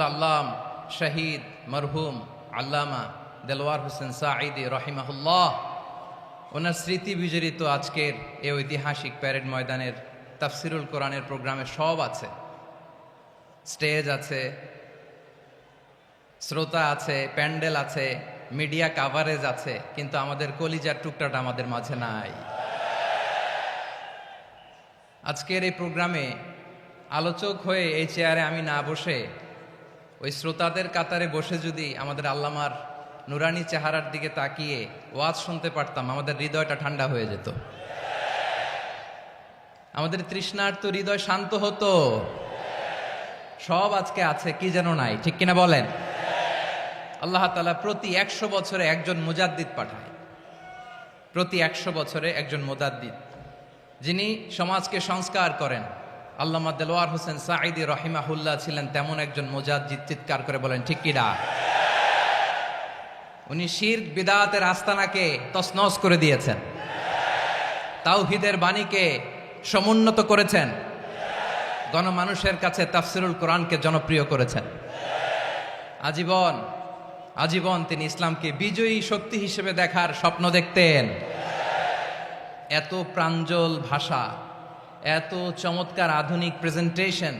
আল্লাম শহীদ মরহুম আল্লামা দেলওয়ার হোসেন সাঈদী রহিমাহুল্লাহ ওনার স্মৃতি বিজড়িত আজকের এই ঐতিহাসিক প্যারেড ময়দানের তাফসিরুল কোরআনের প্রোগ্রামে সব আছে। স্টেজ আছে, শ্রোতা আছে, প্যান্ডেল আছে, মিডিয়া কাভারেজ আছে, কিন্তু আমাদের কলিজার টুকটাটা আমাদের মাঝে নাই। আজকের এই প্রোগ্রামে আলোচক হয়ে এই চেয়ারে আমি না বসে ওই শ্রোতাদের কাতারে বসে যদি আমাদের আল্লামার নুরানি চেহারার দিকে তাকিয়ে ওয়াজ শুনতে পারতাম, আমাদের হৃদয়টা ঠান্ডা হয়ে যেত, আমাদের তৃষ্ণার্ত হৃদয় শান্ত হতো। সব আজকে আছে, কি যেন নাই, ঠিক কিনা বলেন? আল্লাহ তাআলা প্রতি 100 বছরে একজন মুজাদ্দিদ পাঠায়, প্রতি 100 বছরে একজন মুজাদ্দিদ, যিনি সমাজকে সংস্কার করেন। আল্লামা দেলওয়ার হোসেন সাঈদী রহিমাহুল্লাহ ছিলেন তেমন একজন মুজাদ্দিদ। চিৎকার করে বলেন ঠিক কিনা? উনি শিরক বিদআতের আস্তানাকে তছনছ করে দিয়েছেন, তাওহীদের বাণীকে সমুন্নত করেছেন, গণমানুষের কাছে তাফসিরুল কোরআনকে জনপ্রিয় করেছেন। আজীবন আজীবন তিনি ইসলামকে বিজয়ী শক্তি হিসেবে দেখার স্বপ্ন দেখতেন। এত প্রাঞ্জল ভাষা, এত চমৎকার আধুনিক প্রেজেন্টেশন,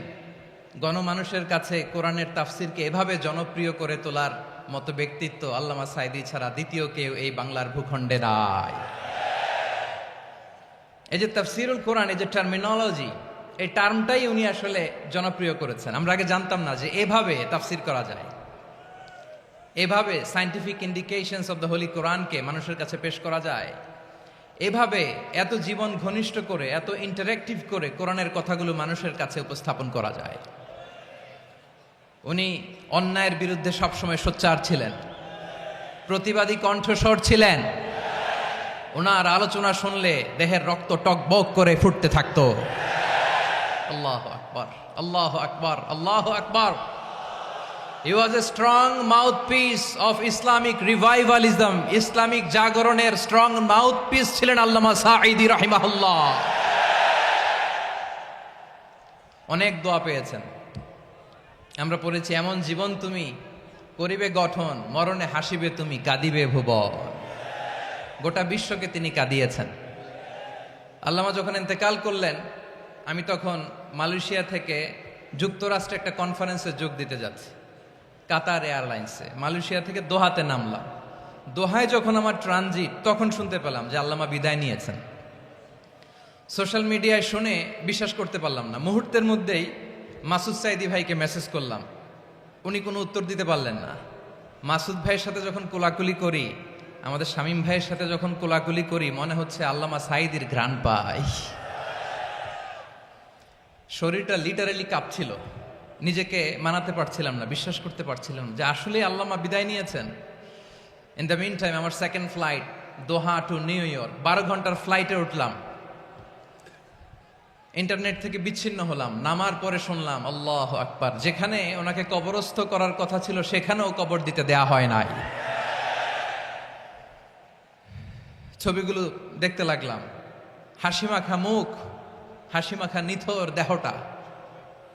গণমানুষের কাছে কোরআনের তাফসিরকে এভাবে জনপ্রিয় করে তোলার মতো ব্যক্তিত্ব আল্লামা সাঈদী ছাড়া দ্বিতীয় কেউ এই বাংলার ভূখণ্ডে নাই। এই যে তাফসিরুল কোরআন, এই যে টার্মিনোলজি, এই টার্মটাই উনি আসলে জনপ্রিয় করেছেন। আমরা আগে জানতাম না যে এভাবে তাফসির করা যায়, এভাবে scientific indications of the Holi কোরআনকে মানুষের কাছে পেশ করা যায়, এভাবে এত জীবন ঘনিষ্ঠ করে, এত ইন্টারেক্টিভ করে কোরআনের কথাগুলো মানুষের কাছে উপস্থাপন করা যায়। উনি অন্যায়ের বিরুদ্ধে সবসময় সোচ্চার ছিলেন, প্রতিবাদী কণ্ঠস্বর ছিলেন। ওনার আলোচনা শুনলে দেহের রক্ত টকবক করে ফুটতে থাকতো। আল্লাহু আকবার, আল্লাহু আকবার, আল্লাহু আকবার। He was a strong mouthpiece of Islamic revivalism. Islamic জাগরণের স্ট্রং মাউথপিস ছিলেন আল্লামা সাঈদী রাহিমাহুল্লাহ। অনেক দোয়া পেয়েছেন, আমরা পড়েছি, এমন জীবন তুমি করিবে গঠন, মরণে হাসিবে তুমি, কাঁদিবে ভুবন। গোটা বিশ্বকে তিনি কাঁদিয়েছেন। আল্লামা যখন ইন্তেকাল করলেন, আমি তখন মালয়েশিয়া থেকে যুক্তরাষ্ট্রে একটা কনফারেন্সে যোগ দিতে যাচ্ছি, কাতার এয়ারলাইন্সে। মালয়েশিয়া থেকে দোহাতে নামলাম। দোহায় যখন আমার ট্রানজিট, তখন শুনতে পেলাম যে আল্লামা বিদায় নিয়েছেন। সোশ্যাল মিডিয়ায় শুনে বিশ্বাস করতে পারলাম না। মুহূর্তের মধ্যেই মাসুদ সাঈদী ভাইকে মেসেজ করলাম, উনি কোনো উত্তর দিতে পারলেন না। মাসুদ ভাইয়ের সাথে যখন কোলাকুলি করি, আমাদের শামীম ভাইয়ের সাথে যখন কোলাকুলি করি, মনে হচ্ছে আল্লামা সাঈদীর ঘ্রাণ পাই। শরীরটা লিটারালি কাঁপছিল, নিজেকে মানাতে পারছিলাম না, বিশ্বাস করতে পারছিলাম যে আসলে আল্লামা বিদায় নিয়েছেন। ইন দ্য মিন টাইম আমার সেকেন্ড ফ্লাইট দোহা টু নিউ ইয়র্ক, 12 ঘন্টার ফ্লাইটে উঠলাম। ইন্টারনেট থেকে বিচ্ছিন্ন হলাম। নামার পরে শুনলাম আল্লাহু আকবার, যেখানে ওনাকে কবরস্থ করার কথা ছিল সেখানেও কবর দিতে দেয়া হয় নাই। ছবিগুলো দেখতে লাগলাম, হাসিমাখা মুখ, হাসিমাখা নিথর দেহটা,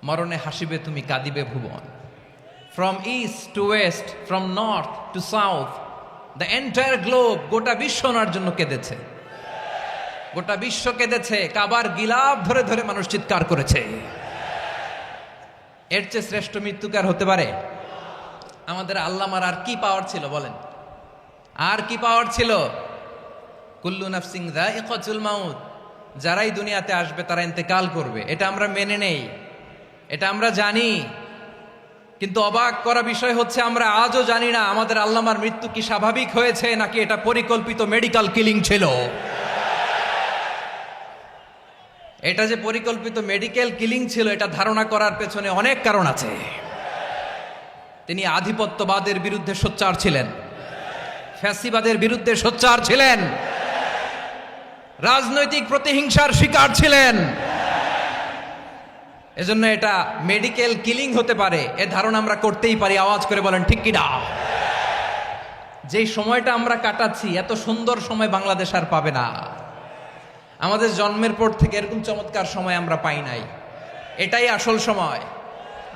মরণে হাসিবে তুমি, কাঁদিবে ভুবন। From east to west, from north to south, the entire globe, গোটা বিশ্ব ওনার জন্য কেঁদেছে, গোটা বিশ্ব কেঁদেছে। কাবার গিলাফ ধরে ধরে মানুষ চিৎকার করেছে। এর চেয়ে শ্রেষ্ঠ মৃত্যুকার হতে পারে? আমাদের আল্লামার আর কি পাওয়ার ছিল বলেন? আর কি পাওয়ার ছিল? কুল্লু নাফসিন যায়িকাতুল মাউত, যারাই দুনিয়াতে আসবে তারা ইন্তেকাল করবে, এটা আমরা মেনে নেই, এটা আমরা জানি। কিন্তু অবাক করা বিষয় হচ্ছে, আমরা আজও জানি না আমাদের আল্লামার মৃত্যু কি স্বাভাবিক হয়েছে নাকি এটা পরিকল্পিত মেডিকেল কিলিং ছিল। এটা যে পরিকল্পিত মেডিকেল কিলিং ছিল, এটা ধারণা করার পেছনে অনেক কারণ আছে। তিনি আধিপত্যবাদের বিরুদ্ধে সোচ্চার ছিলেন, ফ্যাসিবাদের বিরুদ্ধে সোচ্চার ছিলেন, রাজনৈতিক প্রতিহিংসার শিকার ছিলেন। এজন্য এটা মেডিকেল কিলিং হতে পারে এ ধারণা আমরা করতেই পারি। আওয়াজ করে বলেন ঠিক কিনা? যেই সময়টা আমরা কাটাচ্ছি, এত সুন্দর সময় বাংলাদেশ আর পাবে না। আমাদের জন্মের পর থেকে এরকম চমৎকার সময় আমরা পাই নাই। এটাই আসল সময়।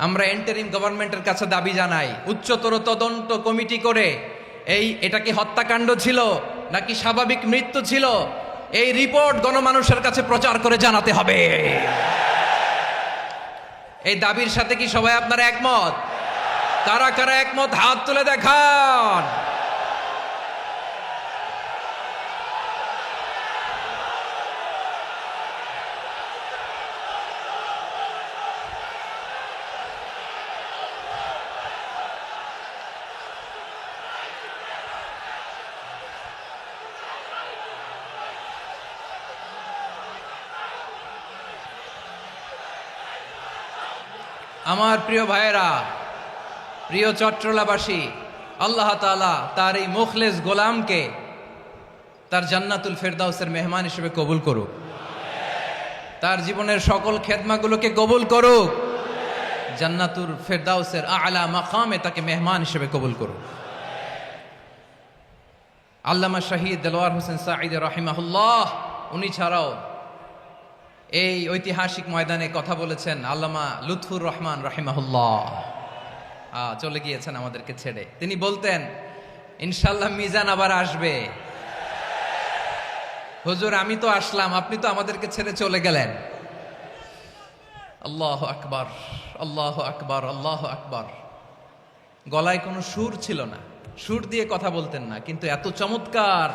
আমরা ইন্টারিম গভর্নমেন্টের কাছে দাবি জানাই, উচ্চতর তদন্ত কমিটি করে এটা কি হত্যাকাণ্ড ছিল নাকি স্বাভাবিক মৃত্যু ছিল, এই রিপোর্ট গণমানুষের কাছে প্রচার করে জানাতে হবে। এই দাবির সাথে কি সবাই আপনারা একমত? কারা কারা একমত হাত তুলে দেখান। আমার প্রিয় ভাইয়েরা, প্রিয় চট্টলাবাসী, আল্লাহ তাআলা তার এই মুখলেস গোলামকে তার জান্নাতুল ফেরদাউসের মেহমান হিসেবে কবুল করুক, তার জীবনের সকল খেদমাগুলোকে কবুল করুক, জান্নাতুল ফেরদাউসের আলা মাকামে তাকে মেহমান হিসেবে কবুল করুক। আল্লামা শহীদ দেলোয়ার হোসেন সাঈদী রাহিমাহুল্লাহ, উনি ছাড়াও এই ঐতিহাসিক ময়দানে কথা বলেছেন আল্লামা লুৎফুর রহমান রাহিমাহুল্লাহ। চলে গিয়েছেন আমাদেরকে ছেড়ে। তিনি বলতেন, ইনশাল্লাহ মিজান আবার আসবে। হুজুর আমি তো আসলাম, আপনি তো আমাদেরকে ছেড়ে চলে গেলেন। আল্লাহু আকবার, আল্লাহু আকবার, আল্লাহু আকবার। গলায় কোনো সুর ছিল না, সুর দিয়ে কথা বলতেন না, কিন্তু এত চমৎকার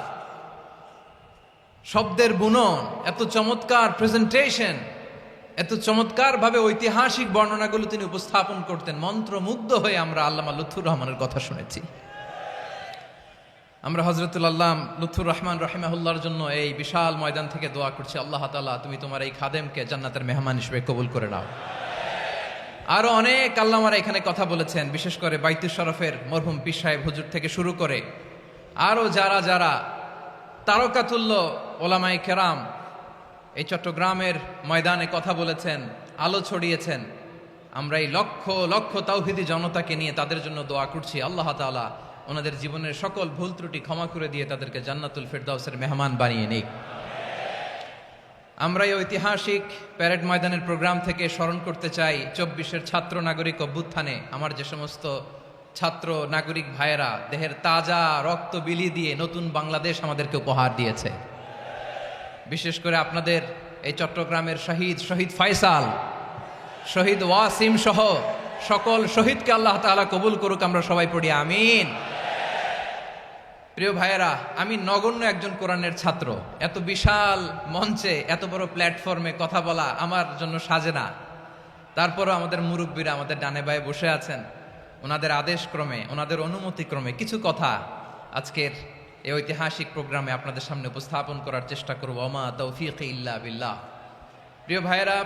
শব্দের বুনন, এত চমৎকার প্রেজেন্টেশন, এত চমৎকার ভাবে ঐতিহাসিক বর্ণনাগুলো তিনি উপস্থাপন করতেন। মন্ত্রমুগ্ধ হয়ে আমরা আল্লামা লুৎফুর রহমানের কথা শুনেছি। আমরা হযরতুল আল্লাহ লুৎফুর রহমান রাহিমাহুল্লাহর জন্য এই বিশাল ময়দান থেকে দোয়া করছি, আল্লাহ তাআলা তুমি তোমার এই খাদেমকে জান্নাতের মেহমান হিসেবে কবুল করে নাও। আরো অনেক আল্লামারা এখানে কথা বলেছেন, বিশেষ করে বাইতুল শরফের মরহুম পীর সাহেব হুজুর থেকে শুরু করে আরো যারা যারা তারকাতুল্য ওলামায়ে কেরাম এই চট্টগ্রামের ময়দানে কথা বলেছেন, আলো ছড়িয়েছেন। আমরা এই লক্ষ লক্ষ তাওহীদি জনতাকে নিয়ে তাদের জন্য দোয়া করছি, আল্লাহ তাআলা ওনাদের জীবনের সকল ভুল ত্রুটি ক্ষমা করে দিয়ে তাদেরকে জান্নাতুল ফেরদাউসের মেহমান বানিয়ে নিক। আমরা এই ঐতিহাসিক প্যারেড ময়দানের প্রোগ্রাম থেকে স্মরণ করতে চাই 24-এর ছাত্র নাগরিক অভ্যুত্থানে আমার যে সমস্ত ছাত্র নাগরিক ভাইয়েরা দেহের তাজা রক্ত বিলি দিয়ে নতুন বাংলাদেশ আমাদেরকে উপহার দিয়েছে। বিশেষ করে আপনাদের এই চট্টগ্রামের শহীদ ফয়সাল, শহীদ ওয়াসিম সহ সকল শহীদকে আল্লাহ তাআলা কবুল করুক। আমরা সবাই পড়ি আমিন। প্রিয় ভাইয়েরা, আমি নগণ্য একজন কোরআনের ছাত্র, এত বিশাল মঞ্চে এত বড় প্ল্যাটফর্মে কথা বলা আমার জন্য সাজে না। তারপরও আমাদের মুরব্বীরা আমাদের ডানে বায়ে বসে আছেন, ওনাদের আদেশ ক্রমে, ওনাদের অনুমতি ক্রমে কিছু কথা আজকের এই ঐতিহাসিক প্রোগ্রামে আপনাদের সামনে উপস্থাপন করার চেষ্টা করব। ওমা তৌফিক ইল্লা বিল্লাহ। প্রিয় ভাইয়েরা,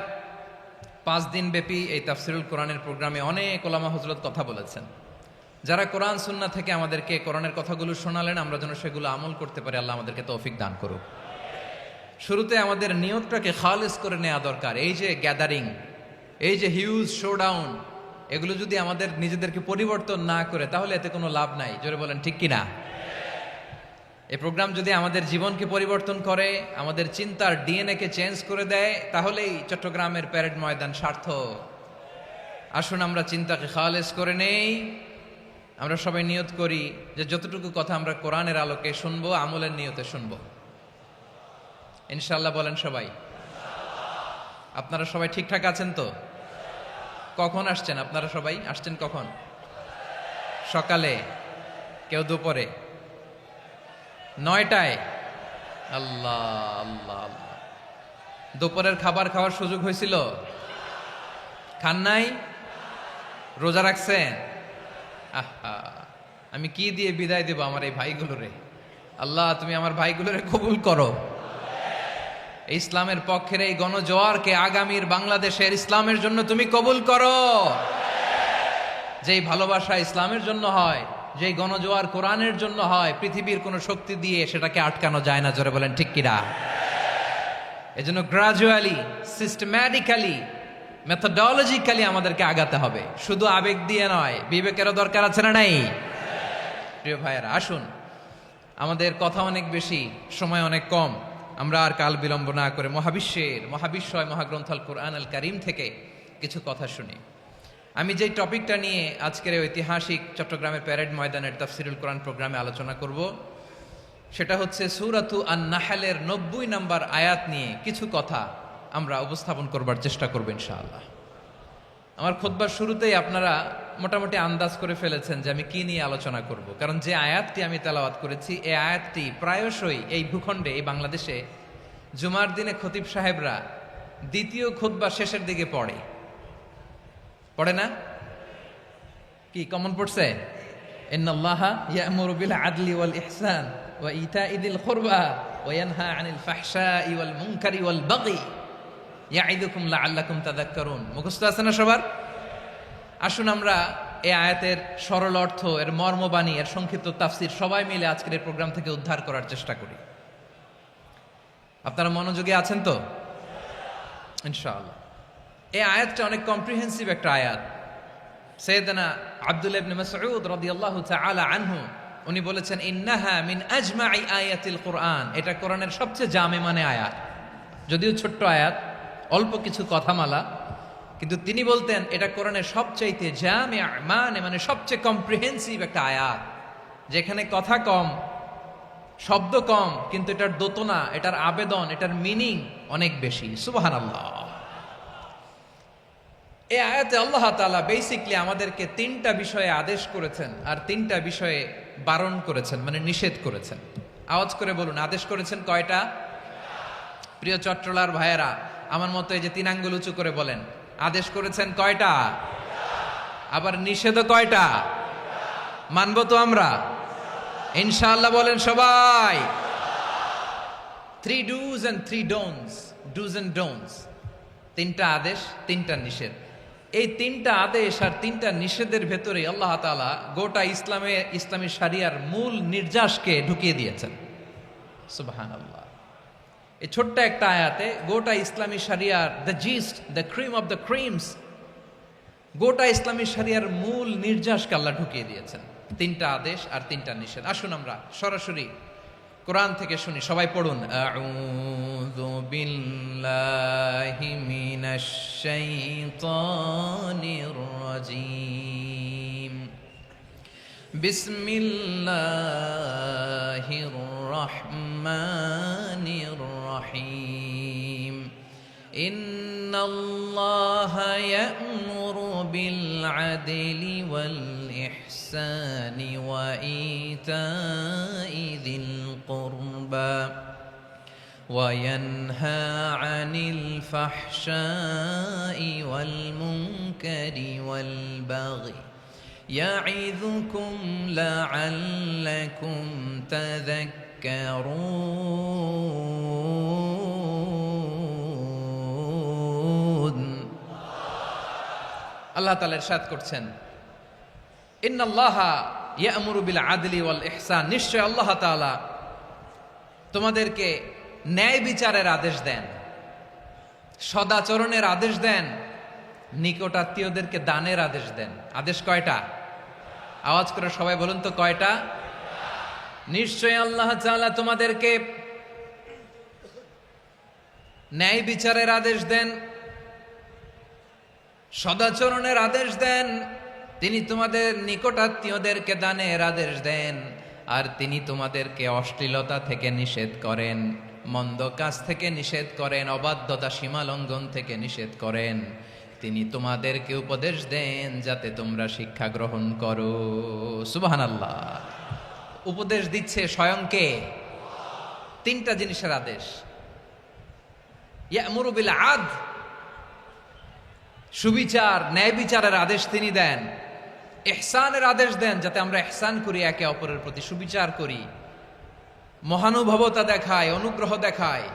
5 দিন ব্যাপী এই তাফসিরুল কোরআনের প্রোগ্রামে অনেক ওলামা হযরত কথা বলেছেন। যারা কোরআন সুন্নাহ থেকে আমাদেরকে কোরআনের কথাগুলো শোনালেন, আমরা যেন সেগুলো আমল করতে পারি, আল্লাহ আমাদেরকে তৌফিক দান করুক। শুরুতে আমাদের নিয়তটাকে খালেস করে নেওয়া দরকার। এই যে গ্যাদারিং, এই যে হিউজ শোডাউন, এগুলো যদি আমাদের নিজেদেরকে পরিবর্তন না করে তাহলে এতে কোনো লাভ নাই। জোরে বলেন ঠিক কিনা? এই প্রোগ্রাম যদি আমাদের জীবনকে পরিবর্তন করে, আমাদের চিন্তার ডিএনএ কে চেঞ্জ করে দেয়, তাহলেই চট্টগ্রামের প্যারেড ময়দান সার্থক। আসুন আমরা চিন্তাকে খালেস করে নেই। আমরা সবাই নিয়ত করি যে যতটুকু কথা আমরা কোরআনের আলোকে শুনবো, আমলের নিয়তে শুনবো ইনশাআল্লাহ। বলেন সবাই। আপনারা সবাই ঠিকঠাক আছেন তো? কখন আসছেন আপনারা? সবাই আসছেন কখন? সকালে, কেউ দুপুরে, 9টায়? আল্লাহ আল্লাহ আল্লাহ। দুপুরের খাবার খাওয়ার সুযোগ হয়েছিল? খান নাই? রোজা রাখছেন? আহা, আমি কি দিয়ে বিদায় দেব আমার এই ভাইগুলোরে? আল্লাহ তুমি আমার ভাইগুলোরে কবুল করো। ইসলামের পক্ষের এই গণজোয়ারকে আগামীর বাংলাদেশের ইসলামের জন্য তুমি কবুল করো। যেই ভালোবাসা ইসলামের জন্য হয়, যেই গণজোয়ার কোরআনের জন্য হয়, পৃথিবীর কোনো শক্তি দিয়ে সেটাকে আটকানো যায় না। জোরে বলেন ঠিক কিনা? এজন্য গ্রাজুয়ালি, সিস্টেম্যাটিক্যালি, মেথোডোলজিক্যালি আমাদেরকে আগাতে হবে, শুধু আবেগ দিয়ে নয়। বিবেকেরও দরকার আছে না নাই? প্রিয় ভাইয়েরা, আসুন, আমাদের কথা অনেক বেশি, সময় অনেক কম। আমরা আর কাল বিলম্ব না করে মহাবিশ্বয় মহাগ্রন্থ আল কোরআন আল কারীম থেকে কিছু কথা শুনি। আমি যেই টপিকটা নিয়ে আজকের এই ঐতিহাসিক চট্টগ্রামের প্যারেড ময়দানের তাফসিরুল কোরআন প্রোগ্রামে আলোচনা করব, সেটা হচ্ছে সূরাতু আন-নাহলের 90 নম্বর আয়াত নিয়ে কিছু কথা আমরা উপস্থাপন করবার চেষ্টা করব ইনশাআল্লাহ। আমার খুতবার শুরুতেই আপনারা মোটামুটি আন্দাজ করে ফেলেছেন যে আমি কি নিয়ে আলোচনা করব, কারণ যে আয়াতটি আমি তেলাওয়াত করেছি এই আয়াতটি প্রায়শই এই ভূখণ্ডে, এই বাংলাদেশে জুমার দিনে খতিব সাহেবরা দ্বিতীয় খুতবা শেষের দিকে পড়ে না? কি কমন পড়ছে? ইন্নাল্লাহা ইয়া'মুরু বিল আদলি ওয়াল ইহসান ওয়া ইতা'i যিল কুরবা ওয়া ইয়ানহা আনিল ফাহশাই ওয়াল মুনকারি ওয়াল বাগি ইয়া'iদুকুম লাআল্লাকুম তাযাক্কারুন। মুখস্থ আছে না সবার? আসুন আমরা এই আয়াতের সরল অর্থ, এর মর্মবাণী, এর সংক্ষিপ্ত তাফসীর সবাই মিলে আজকের এই প্রোগ্রাম থেকে উদ্ধার করার চেষ্টা করি। আপনারা মনোযোগী আছেন তো? ইনশাআল্লাহ। এই আয়াতটা অনেক কম্প্রিহেন্সিভ একটা আয়াত। সাইয়েদনা আব্দুল্লাহ ইবনে মাসউদ রাদিয়াল্লাহু তাআলা আনহু উনি বলেছেন, ইন্নাহা মিন আজমাই আয়াতিল কুরআন, এটা কোরআনের সবচেয়ে জামে মানে আয়াত। যদিও ছোট্ট আয়াত, অল্প কিছু কথামালা, কিন্তু তিনি বলতেন এটা কোরআনের সবচাইতে জামে মানে সবচেয়ে কম্প্রিহেন্সিভ একটা আয়াত, যেখানে কথা কম, শব্দ কম, কিন্তু এটার দোতনা, এটার আবেদন, এটার মিনিং অনেক বেশি। সুবহানাল্লাহ। এই আয়াতে আল্লাহ তাআলা বেসিকলি আমাদেরকে 3টা বিষয়ে আদেশ করেছেন আর 3টা বিষয়ে বারণ করেছেন, মানে নিষেধ করেছেন। আওয়াজ করে বলুন, আদেশ করেছেন কয়টা? প্রিয় চট্টলার ভাইয়েরা, আমার মতো এই যে 3 আঙ্গুল উঁচু করে বলেন, আদেশ করেছেন কয়টা? আবার নিষেধও কয়টা? মানবো তো আমরা ইনশাআল্লাহ? বলেন সবাই। 3 do's and 3 don'ts, do's and don'ts, 3টা আদেশ, 3টা নিষেধ। এই 3টা আদেশ আর 3টা নিষেধের ভেতরে আল্লাহ তাআলা গোটা ইসলামী শরিয়ার মূল নির্যাসকে ঢুকিয়ে দিয়েছেন। সুবহানাল্লাহ। এই ছোট্ট একটা আয়াতে গোটা ইসলামী শরিয়ার, the gist, the cream of the creams, গোটা ইসলামী শরিয়ার মূল নির্যাসকে আল্লাহ ঢুকিয়ে দিয়েছেন। 3টা আদেশ আর 3টা নিষেধ। আসুন আমরা সরাসরি কোরআন থেকে শুনি, সবাই পড়ুন। আউযু বিল্লাহি মিনাশ শাইতানির রাজীম। বিসমিল্লাহির রাহমানির রাহিম। ইন্নাল্লাহা ইয়া'মুরু বিল আদলি ওয়াল ইহসানি ওয়া ইতা'i যিল কুরবা ওয়া ইয়ানহা আনিল ফাহশাই ওয়াল মুনকারি ওয়াল বাগি ইয়া'iযুকুম লা'আল্লাকুম তাযাক্কারুন। আল্লাহ তাআলা ইরশাদ করছেন, ইন্নাল্লাহা ইয়া'মুরু বিল আদলি ওয়াল ইহসান, নিশ্চয় আল্লাহ তাআলা তোমাদেরকে ন্যায় বিচারের আদেশ দেন, সদাচরণের আদেশ দেন, নিকটাত্মীয়দেরকে দানের আদেশ দেন। আদেশ কয়টা? আওয়াজ করে সবাই বলুন তো কয়টা? নিশ্চয় আল্লাহ তাআলা তোমাদেরকে ন্যায় বিচারের আদেশ দেন, সদাচরণের আদেশ দেন, তিনি তোমাদের নিকটাত্মীয়দেরকে দানের আদেশ দেন, আর তিনি তোমাদেরকে অশ্লীলতা থেকে নিষেধ করেন, মন্দ কাজ থেকে নিষেধ করেন, অবাধ্যতা সীমা লঙ্ঘন থেকে নিষেধ করেন। তিনি তোমাদেরকে উপদেশ দেন যাতে তোমরা শিক্ষা গ্রহণ করো। সুবহানাল্লাহ। উপদেশ দিচ্ছে স্বয়ং কে? 3টা জিনিসের আদেশ। ইয়া'মুরু বিল আদল, সুবিচার, ন্যায় বিচারের আদেশ তিনি দেন। ইহসানের আদেশ দেন, যাতে আমরা ইহসান করি, একে অপরের প্রতি সুবিচার করি, মহানুভবতা দেখায়, অনুগ্রহ দেখায়,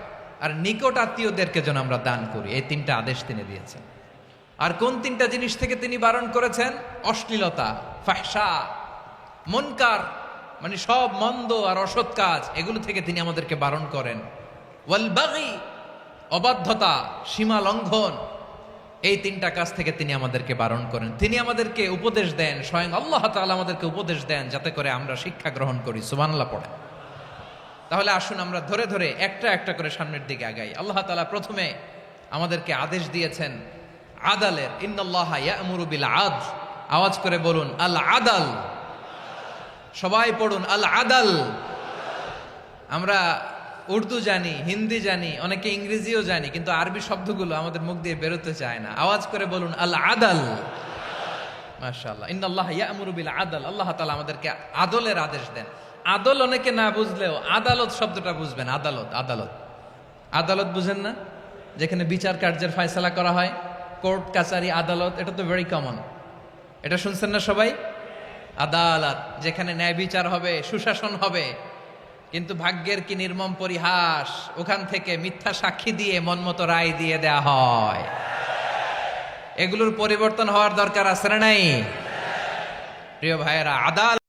আর নিকট আত্মীয়দেরকে যেন আমরা দান করি। এই 3টা আদেশ তিনি দিয়েছেন। আর কোন 3টা জিনিস থেকে তিনি বারণ করেছেন? অশ্লীলতা, ফাহশা, মুনকার, মানে সব মন্দ আর অসৎ কাজ, এগুলো থেকে তিনি আমাদেরকে বারণ করেন। ওয়াল বাগি, অবাধ্যতা, সীমা লঙ্ঘন, এই 3টা কাজ থেকে তিনি আমাদেরকে বারণ করেন। তিনি আমাদেরকে উপদেশ দেন, স্বয়ং আল্লাহ তাআলা আমাদেরকে উপদেশ দেন যাতে করে আমরা শিক্ষা গ্রহণ করি। সুবহানাল্লাহ পড়ে। তাহলে আসুন আমরা ধরে ধরে একটা একটা করে সামনের দিকে আগাই। আল্লাহ তাআলা প্রথমে আমাদেরকে আদেশ দিয়েছেন আদালের। ইন্নাল্লাহা ইয়া'মুরু বিল আদল, আওয়াজ করে বলুন আল আদাল। সবাই পড়ুন আল আদাল। আমরা উর্দু জানি, হিন্দি জানি, অনেকে ইংরেজিও জানি, কিন্তু আরবি শব্দগুলো আমাদের মুখ দিয়ে বেরোতে চায় না। আওয়াজ করে বলুন আল আদাল। মাশাআল্লাহ, ইন্নাল্লাহা ইয়া'মুরু বিল আদল। আল্লাহ তাআলা আমাদেরকে আদলের আদেশ দেন। আদল অনেকে না বুঝলেও আদালত শব্দটা বুঝবেন। আদালত, আদালত, আদালত বুঝেন না? যেখানে বিচার কার্যের ফয়সালা করা হয়, কোর্ট কাচারি আদালত, এটা তো ভেরি কমন। এটা শুনছেন না সবাই? আদালত, যেখানে ন্যায় বিচার হবে, সুশাসন হবে। কিন্তু ভাগ্যের কি নির্মম পরিহাস, ওখান থেকে মিথ্যা সাক্ষী দিয়ে মনমতো রায় দিয়ে দেয়া হয়। এগুলোর পরিবর্তন হওয়ার দরকার আছে না নাই? প্রিয় ভাইয়েরা, আদালত